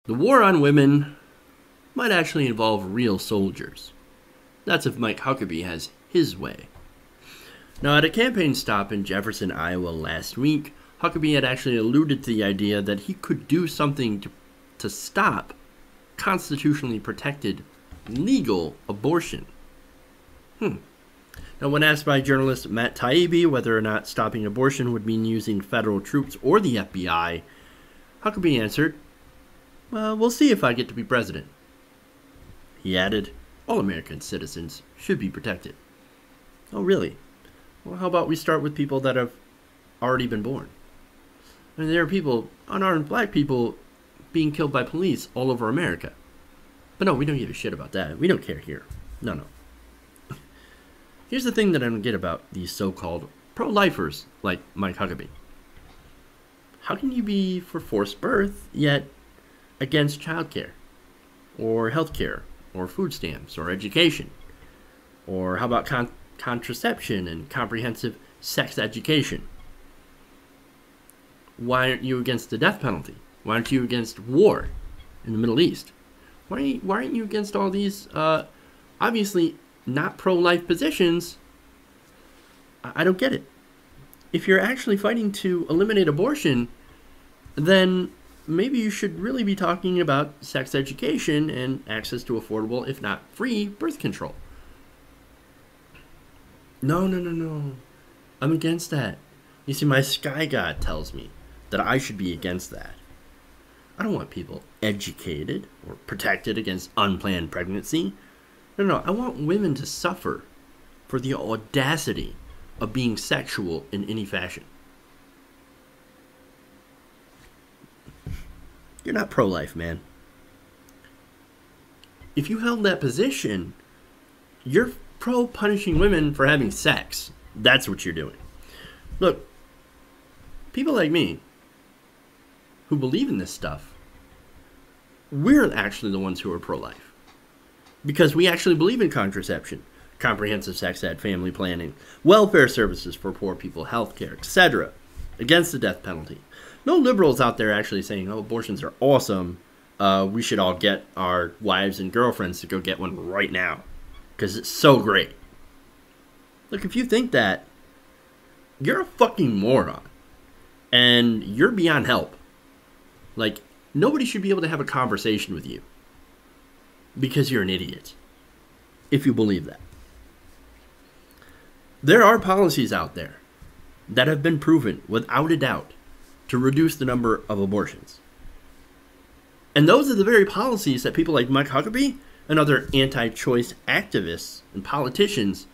The war on women might actually involve real soldiers. That's if Mike Huckabee has his way. Now, at a campaign stop in Jefferson, Iowa last week, Huckabee had actually alluded to the idea that he could do something to stop constitutionally protected legal abortion. Now, when asked by journalist Matt Taibbi whether or not stopping abortion would mean using federal troops or the FBI, Huckabee answered, "Well, we'll see if I get to be president." He added, "All American citizens should be protected." Oh, really? Well, how about we start with people that have already been born? I mean, there are people, unarmed black people, being killed by police all over America. But no, we don't give a shit about that. We don't care here. No. Here's the thing that I don't get about these so-called pro-lifers like Mike Huckabee. How can you be for forced birth, yet against childcare, or healthcare, or food stamps, or education? Or how about contraception and comprehensive sex education? Why aren't you against the death penalty? Why aren't you against war in the Middle East? Why aren't you against all these, obviously not pro-life positions? I don't get it. If you're actually fighting to eliminate abortion, then maybe you should really be talking about sex education and access to affordable, if not free, birth control. No. I'm against that. You see, my sky god tells me that I should be against that. I don't want people educated or protected against unplanned pregnancy. No. I want women to suffer for the audacity of being sexual in any fashion. You're not pro-life, man. If you held that position, you're pro-punishing women for having sex. That's what you're doing. Look, people like me who believe in this stuff, we're actually the ones who are pro-life. Because we actually believe in contraception, comprehensive sex ed, family planning, welfare services for poor people, healthcare, etc., against the death penalty. No liberals out there actually saying, oh, abortions are awesome. We should all get our wives and girlfriends to go get one right now because it's so great. Look, if you think that, you're a fucking moron. And you're beyond help. Like, nobody should be able to have a conversation with you because you're an idiot, if you believe that. There are policies out there that have been proven, without a doubt, to reduce the number of abortions. And those are the very policies that people like Mike Huckabee and other anti-choice activists and politicians,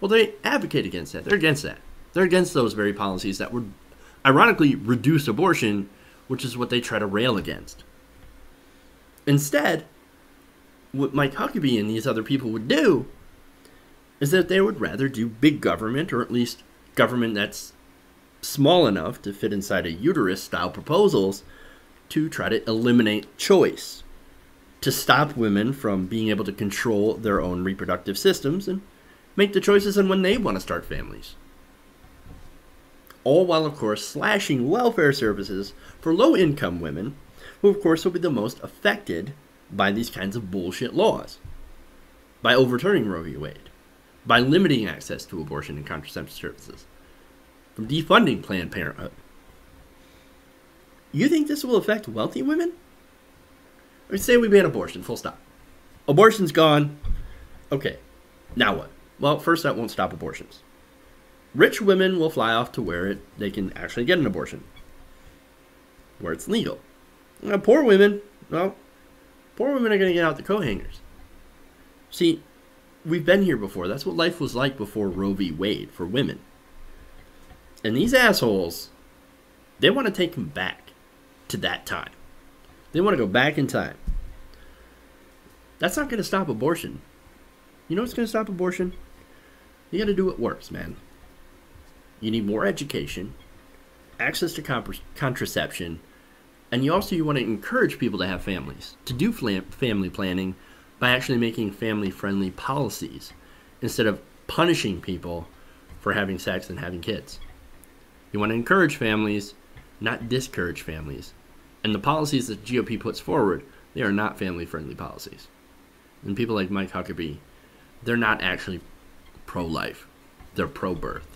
well, they advocate against that. They're against that. They're against those very policies that would ironically reduce abortion, which is what they try to rail against. Instead, what Mike Huckabee and these other people would do is that they would rather do big government, or at least government that's small enough to fit inside a uterus-style proposals, to try to eliminate choice, to stop women from being able to control their own reproductive systems and make the choices on when they want to start families. All while, of course, slashing welfare services for low-income women, who, of course, will be the most affected by these kinds of bullshit laws. By overturning Roe v. Wade. By limiting access to abortion and contraceptive services. From defunding Planned Parenthood. You think this will affect wealthy women? Or say we ban abortion, full stop. Abortion's gone. Okay, now what? Well, first, that won't stop abortions. Rich women will fly off to where they can actually get an abortion. Where it's legal. Now, poor women, well, poor women are going to get out the coat hangers. See, we've been here before. That's what life was like before Roe v. Wade for women. And these assholes, they want to take them back to that time. They want to go back in time. That's not going to stop abortion. You know what's going to stop abortion? You got to do what works, man. You need more education, access to contraception, and you want to encourage people to have families, to do family planning by actually making family-friendly policies instead of punishing people for having sex and having kids. You want to encourage families, not discourage families. And the policies that GOP puts forward They are not family-friendly policies. And people like Mike Huckabee, they're not actually pro-life. They're pro-birth.